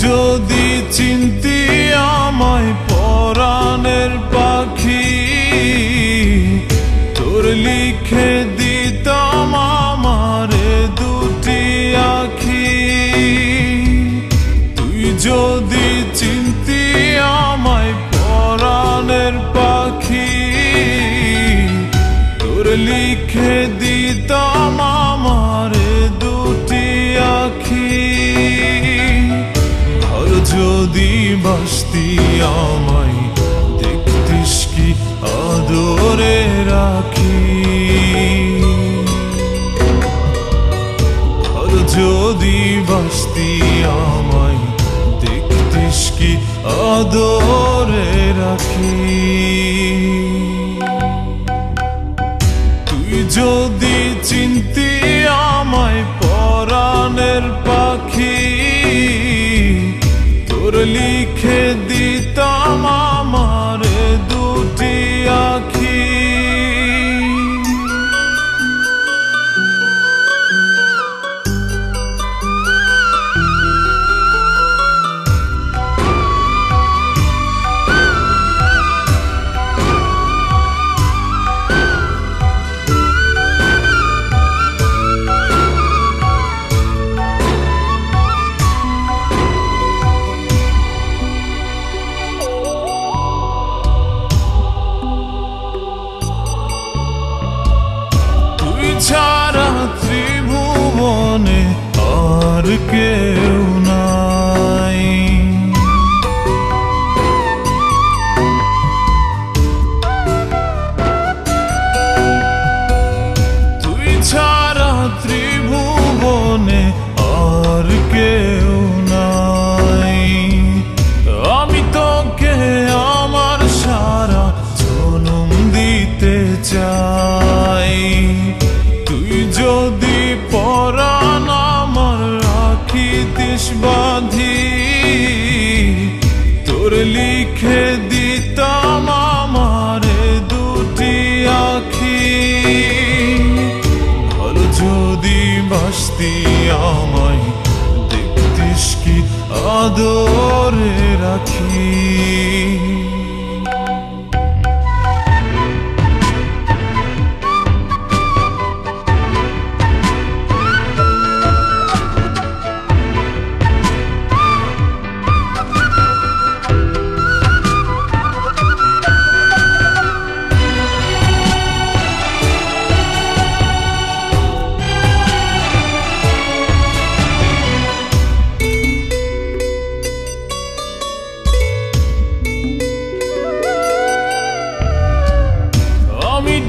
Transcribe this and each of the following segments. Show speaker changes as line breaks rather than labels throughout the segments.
যদি চিনতি আমায় পরাণের পাখি, তোর লিখে দিতাম আমারে দুটি আখি। তুই যদি চিনতি আমায় পরাণের পাখি, তোর লিখে দিতাম আমারে দুটি আখি। যদি বাসতি আমায় দেখতিস কি আদরে রাখি। আর যদি বাসতি আমায় দেখতিস কি আদরে রাখি। তুই যদি চিনতি আমায় পরাণের পাখি, তোর লিখে দিতাম আমারে দুটি আখি। ছাড়া ত্রিভুবনে আর কেউ নাই। তুই ছাড়া ত্রিভুবনে আর কেউ নাই। আমি তোকে আমার সারা জনম দিতে চাই। তুই যদি পরাণ আমার রাখিতিস বাঁধি, তোর লিখে দিতাম আমারে দুটি আখি। ভালো যদি বাসতি আমায় দেখতিস কি আদরে রাখি।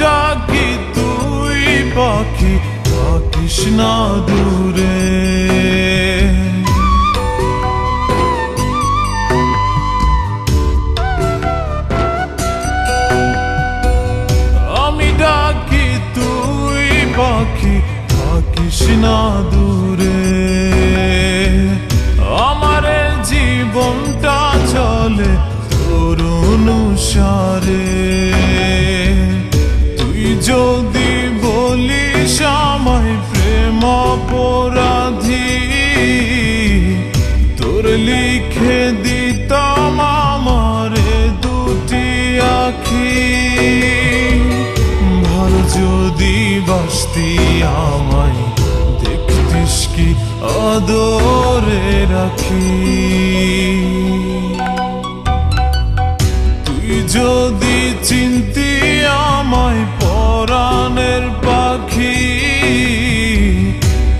ডাকি তুই পাখি থাকিস না দূরে। আমি ডাকি তুই পাখি থাকিস না দূরে। আমার জীবনটা চলে তোর অনুসারে। যদি বলিস আমায় প্রেম অপরাধী, তোর লিখে দিতাম আমারে দুটি আখি। ভালো যদি বাসতি আমায় দেখতিস কি আদরে রাখি। তুই যদি চিনতি আমায় পরাণের পাখি,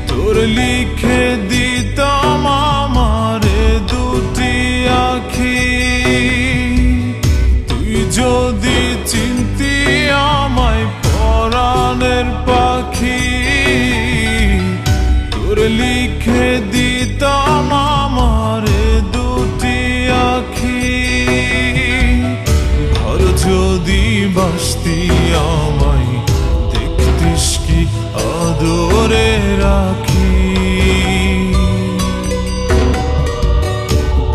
তোর লিখে দিতাম আমারে দুটি আখি। তুই যদি চিনতি আমায় পরাণের পাখি, তোর লিখে দিতাম আমারে দুটি আখি। ভালো যদি বাসতি আমায় দেখতিস কি আদরে রাখি।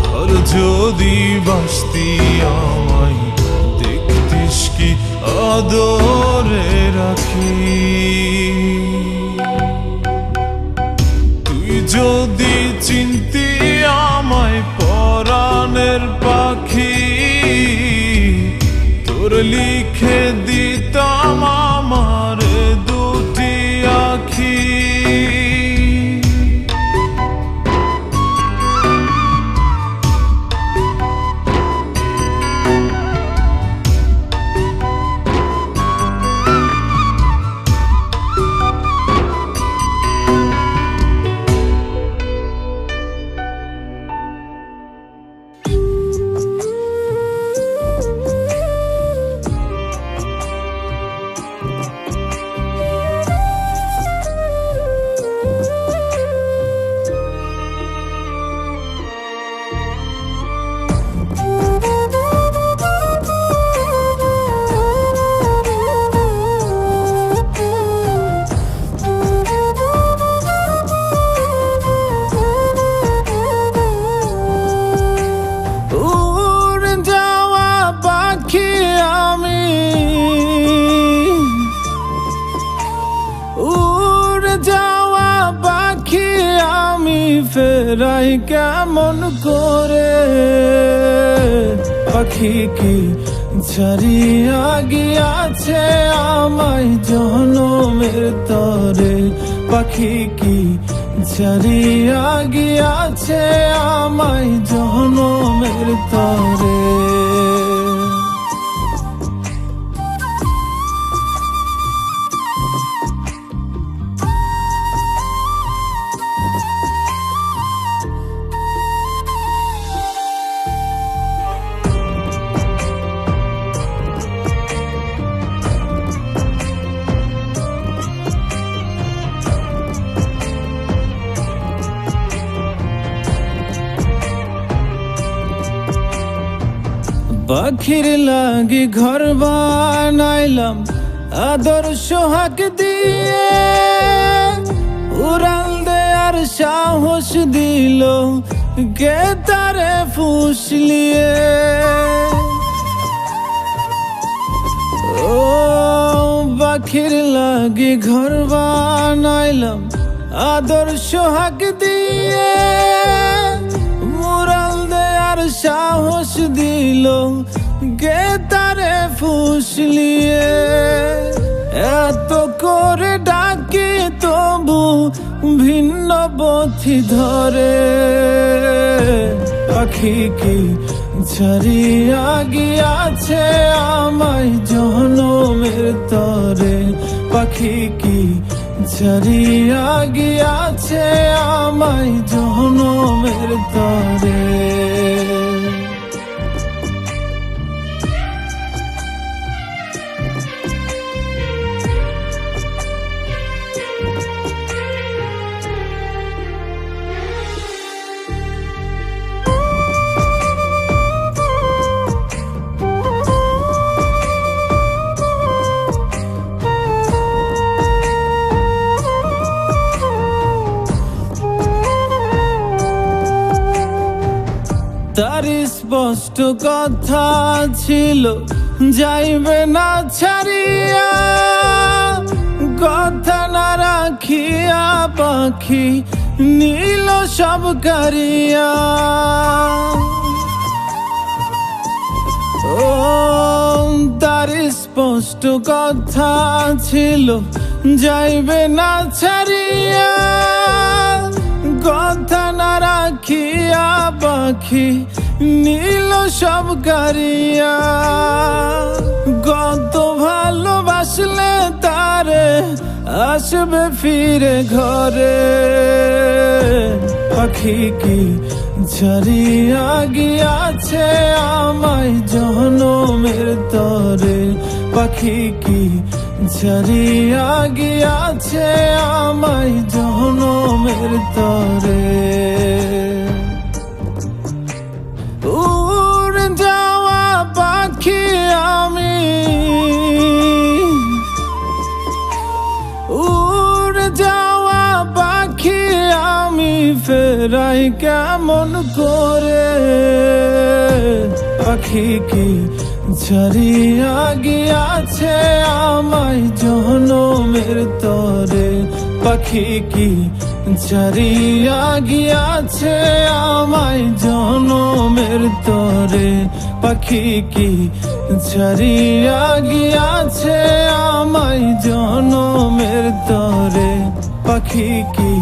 ভালো যদি বাসতি আমায় দেখতিস কি আদরে রাখি। তুই যদি চিনতি আমায়
ফেরাই কেমন করে? পাখি কি ছাড়িয়া গিয়াছে আমায় জনমের তরে? পাখি কি ছাড়িয়া গিয়াছে আমায় জনমের তরে? পাখির লাগি ঘর বানাইলাম আদর সোহাগ দিয়ে, উড়াল দেয়ার সাহস দিল কে তারে ফুসলিয়ে। ও পাখির লাগি ঘর বানাইলাম আদর সোহাগ দিয়ে, মুরাল দেয়ার সাহস দিল কে তারে ফুসলিয়ে। এত করে ডাকি তবু ভিন্ন পথি ধরে। পাখি কি ছাড়িয়া গিয়াছে আমায় জনমের তরে? পাখি কি ছাড়িয়া গিয়াছে আমায় জনমের তরে? তার স্পষ্ট কথা ছিল যাইবে না ছাড়িয়া, কথা না রাখিয়া পাখি নীল সব কারিয়া। ও তার স্পষ্ট কথা ছিল যাইবে না ছাড়িয়া, কথা না রাখিয়া পাখি নীল সব কারিয়া। কত ভালোবাসলে তারে আসবে ফিরে ঘরে? পাখি কি ছাড়িয়া গিয়াছে আমায় জনমের তরে? পাখি কি ছাড়িয়া গিয়াছে আমায় জনমের তরে? উড়ে যাওয়া পাখি আমি, উড়ে যাওয়া পাখি আমি ফেরাই কেমন করে? পাখি কি ছাড়িয়া গিয়াছে আমায় জনমের তরে? পাখি কি ছাড়িয়া গিয়াছে আমায় জনমের তরে? পাখি কি ছাড়িয়া গিয়াছে আমায় জনমের তরে? পাখি কি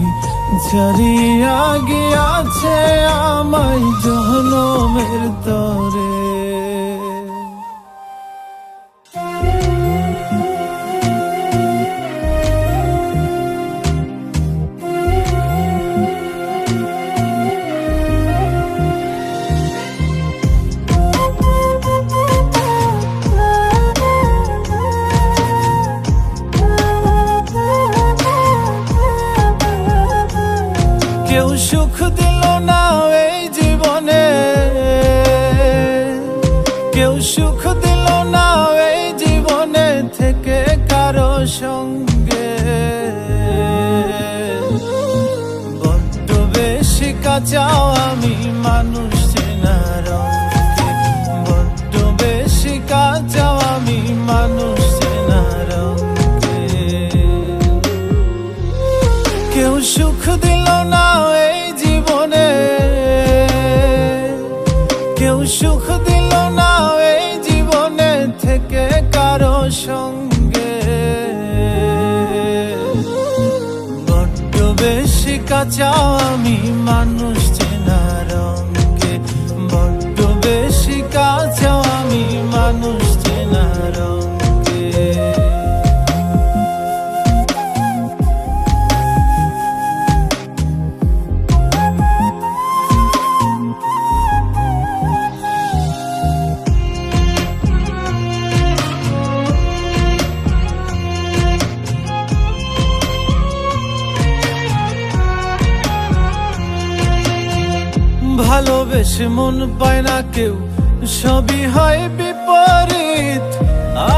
ছাড়িয়া গিয়াছে আমায় জনমের তরে? কেউ সুখ দিল না এই জীবনে, কেউ সুখ দিল না এই জীবনে থেকে কারো সঙ্গে। বড্ড বেশি কাঁচাও আমি মানুষ চেনার অঙ্কে, বড্ড বেশি কাঁচাও আমি মানুষ চেনার অঙ্কে। কেউ সুখ দিল না এই জীবনে, কাঁচাও আমি মানুষ চেনার অঙ্কে, বড্ড বেশি কাঁচাও আমি মানুষ চেনার অঙ্কে। ভালোবেসে মন পায় না কেউ, সবই হয় বিপরীত।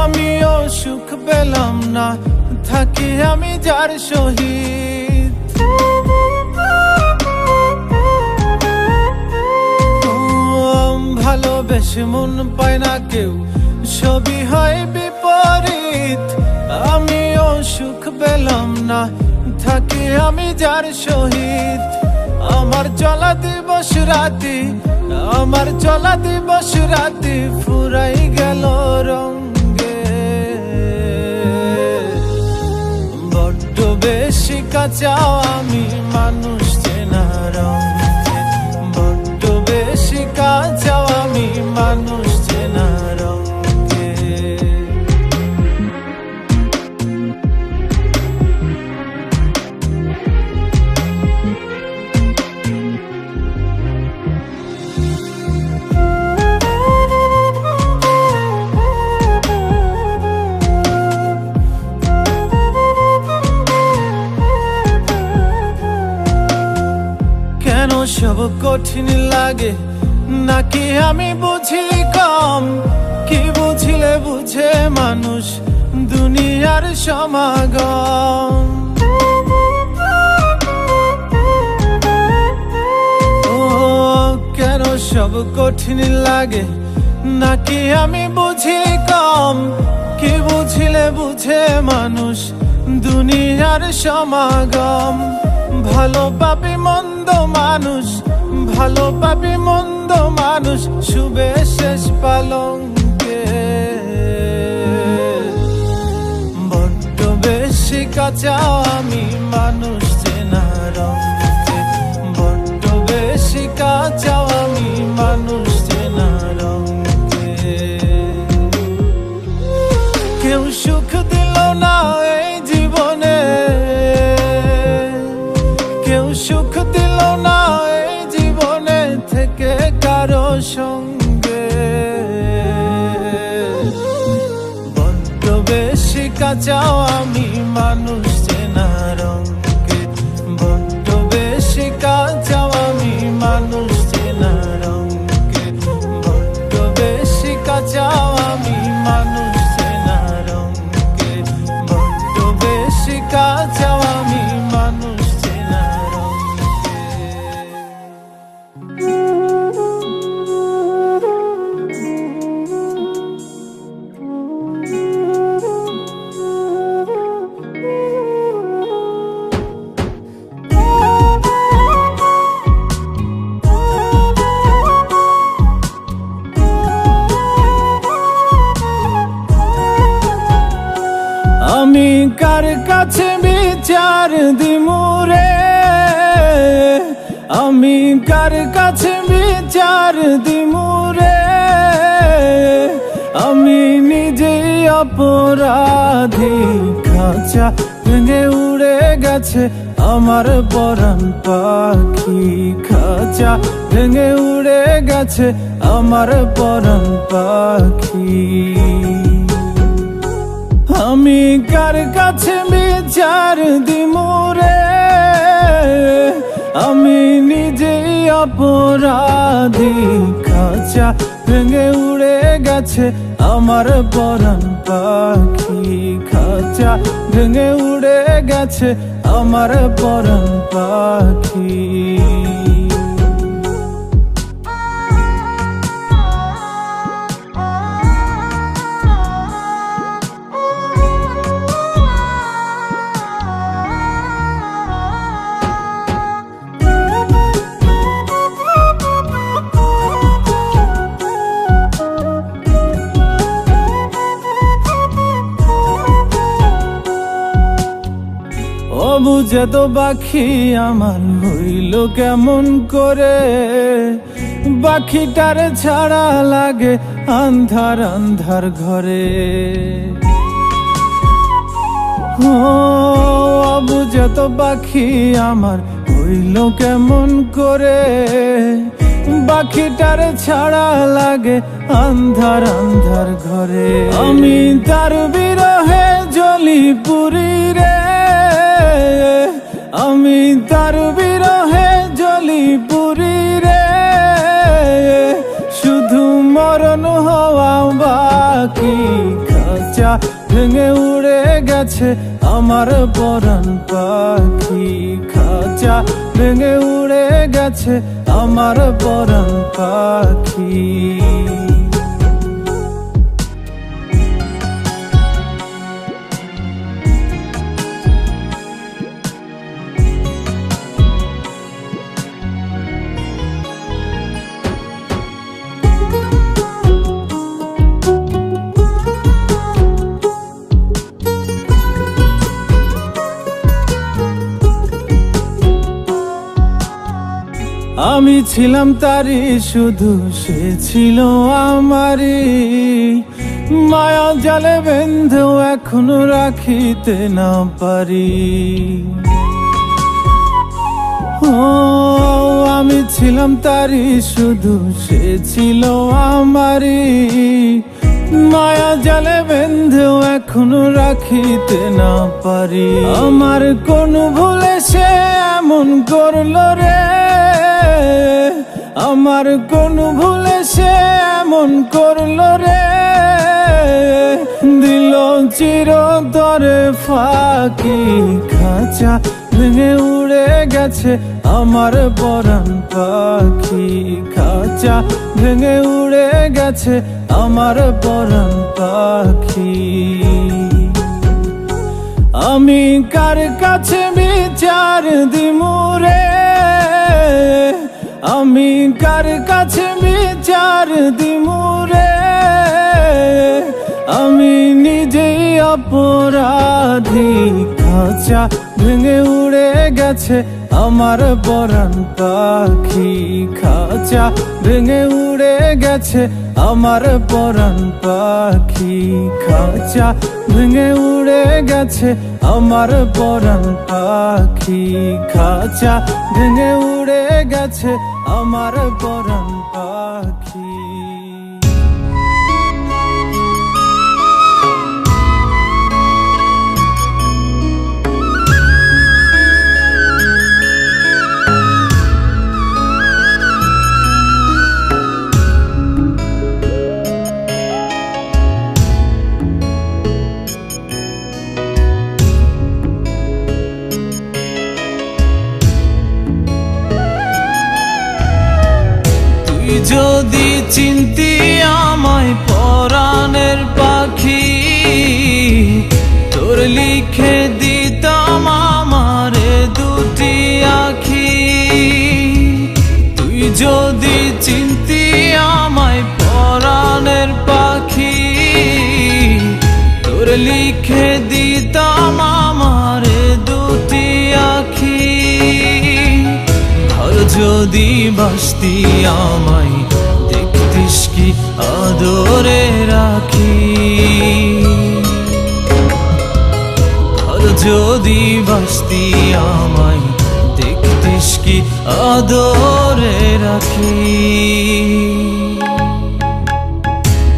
আমিও সুখ পেলাম না, থাকি আমি যার সহিত। ভালোবেসে মন পায় না কেউ, সবই হয় বিপরীত। আমিও সুখ পেলাম না, থাকি আমি যার সহিত। আমার চলা দিবস রাতি, আমার চলা দিবস রাতি ফুরাই গেল রঙ্গে। বড্ড বেশি কাঁচাও আমি মানুষ চেনার অঙ্কে, বড্ড বেশি কাঁচাও আমি মানুষ চেনার অঙ্কে। কেন সব কঠিন লাগে, নাকি আমি বুঝি কম? কি বুঝিলে বুঝে মানুষ দুনিয়ার সমাগম। ও কেন সব কঠিন লাগে, নাকি আমি বুঝি কম? কি বুঝিলে বুঝে মানুষ দুনিয়ার সমাগম। ভালো পাবি মন্দ মানুষ, ভালো পাবি মন্দ মানুষ শুবে শেষ পালঙ্কে। বড্ড বেশি কাঁচাও আমি মানুষ চেনার অঙ্কে, বড্ড বেশি কাঁচাও আমি মানুষ চেনার অঙ্কে। কেউ সুখ দিল না এই জীবনে, কেউ সুখ দিল না এই জীবনে থেকে কারো সঙ্গে। বড্ড বেশি কাঁচাও আমি মানুষ চেনার অঙ্কে, বড্ড বেশি কাঁচাও আমি মানুষ চেনার অঙ্কে, বড্ড বেশি কাঁচাও আমি মানুষ চেনার অঙ্কে, বড্ড বেশি কাঁচাও আমি মানুষ চেনার অঙ্কে। আমি কার কাছে বিচার দিমুরে, আমি কার কাছে বিচার দিমুরে। আমি নিজে অপরাধী, খাঁচা ভেঙে উড়ে গেছে আমার পরাণ পাখি। খাঁচা ভেঙে উড়ে গেছে আমার পরাণ পাখি। আমি কার কাছে বিচার দিমুরে, আমি নিজেই অপরাধী। খাঁচা ভেঙে উড়ে গেছে আমার পরাণ পাখি। খাঁচা ভেঙে উড়ে গেছে আমার পরাণ পাখি। বুঝে তো পাখি আমার হইল কেমন করে, পাখিটারে ছাড়া লাগে আন্ধার আন্ধার ঘরে। ও বুঝে তো পাখি আমার হইল কেমন করে, পাখিটারে ছাড়া লাগে আন্ধার আন্ধার ঘরে। আমি তার বিরহে জ্বলি পুরি রে, আমি তার বিরহে জ্বলি পুরি রে, শুধু মরণ হওয়া বাকি। খাঁচা ভেঙে উড়ে গেছে আমার পরাণ পাখি, খাঁচা ভেঙে উড়ে গেছে আমার পরাণ পাখি। আমি ছিলাম তারি শুধু সে ছিল আমারি, মায়া জালে বেঁধেও এখনো রাখিতে না পারি। ও আমি ছিলাম তারি শুধু সে ছিল আমারি, মায়া জালে বেঁধেও এখনো রাখিতে না পারি। আমার কোন ভুলে সে এমন করলো রে, আমার কোন ভুলে সে এমন করলো রে, দিল চিরতরে ফাঁকি। খাঁচা ভেঙে উড়ে গেছে আমার পরাণ পাখি, খাঁচা ভেঙে উড়ে গেছে আমার পরাণ পাখি। আমি কার কাছে বিচার দিমু রে, আমি কার কাছে বিচার দিমু রে, আমি নিজেই অপরাধী। খাঁচা ভেঙে উড়ে গেছে আমার পরাণ পাখি, খাঁচা ভেঙে উড়ে গেছে আমার পরাণ পাখি, খাঁচা ভেঙে উড়ে গেছে আমার পরাণ পাখি, খাঁচা ভেঙে উড়ে গেছে আমার পরাণ পাখি।
যদি চিনতি আমায় পরাণের পাখি, তোর লিখে দিতাম আমারে দুটি আখি। তুই যদি চিনতি আমায় পরাণের পাখি, তোর লিখে দিতাম আমারে দুটি আখি। আর যদি বাসতি আমায় দেখতিস কি আদরে রাখি, আর যদি বাসতি আমায় দেখতিস কি আদরে রাখি।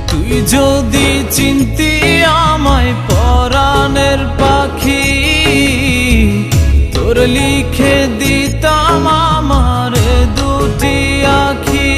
তুই যদি চিনতি আমায় পরাণের পাখি, তোর লিখে দিতাম আমার দুটি আখি।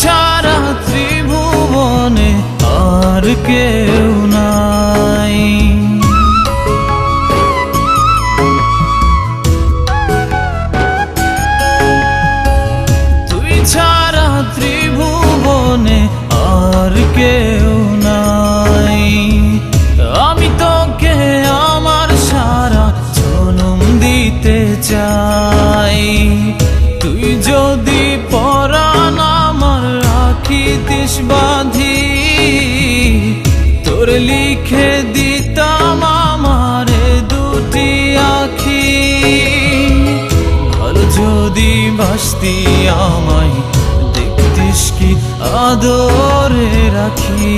ছাড়া ত্রিভুবনে আর কেউ নাই। লিখে দিতাম আমারে দুটি আখি। ভালো যদি বাসতি আমায় দেখতিস কি আদরে রাখি।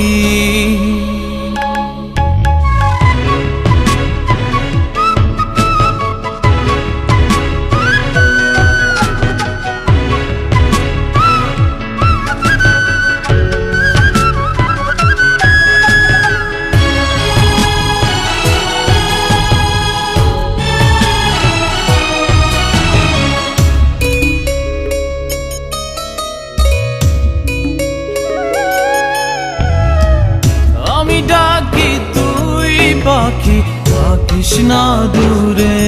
ডাকি তুই পাখি থাকিস না দূরে,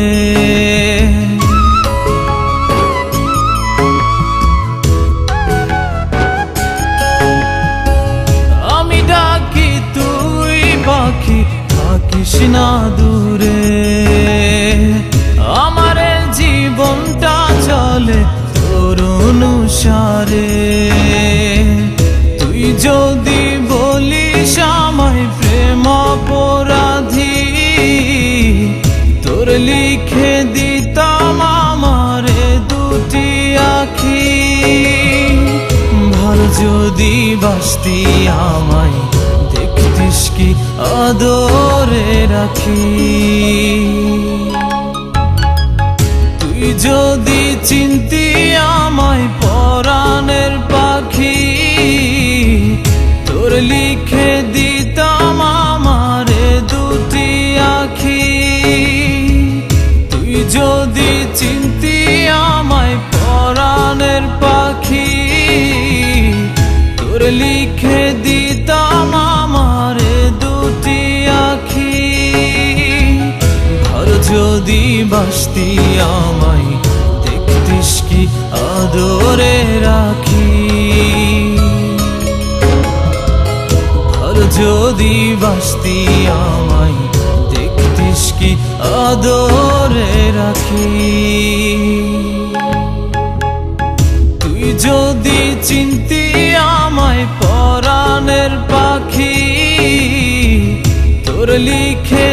আমি ডাকি তুই পাখি থাকিস না দূরে। আমার জীবনটা চলে তোর অনুসারে, তুই যদি বলিস আমায় প্রেম অপরাধী, তোর লিখে দিতাম আমারে দুটি আখি। ভালো যদি বাসতি আমায় দেখতিস কি আদরে রাখি। তুই যদি চিনতি আমায় পরাণের পাখি, তোর লিখে দিতাম আমারে দুটি আখি। তুই যদি চিনতি আমায় পরাণের পাখি, তোর লিখে দিতাম আমারে দুটি আখি। ভালো যদি বাসতি আমায় দেখতিস কি আদরে রাখি। যদি বাসতি আমায় দেখতিস কি আদরে রাখি। তুই যদি চিনতি আমায় পরাণের পাখি, তোর লিখে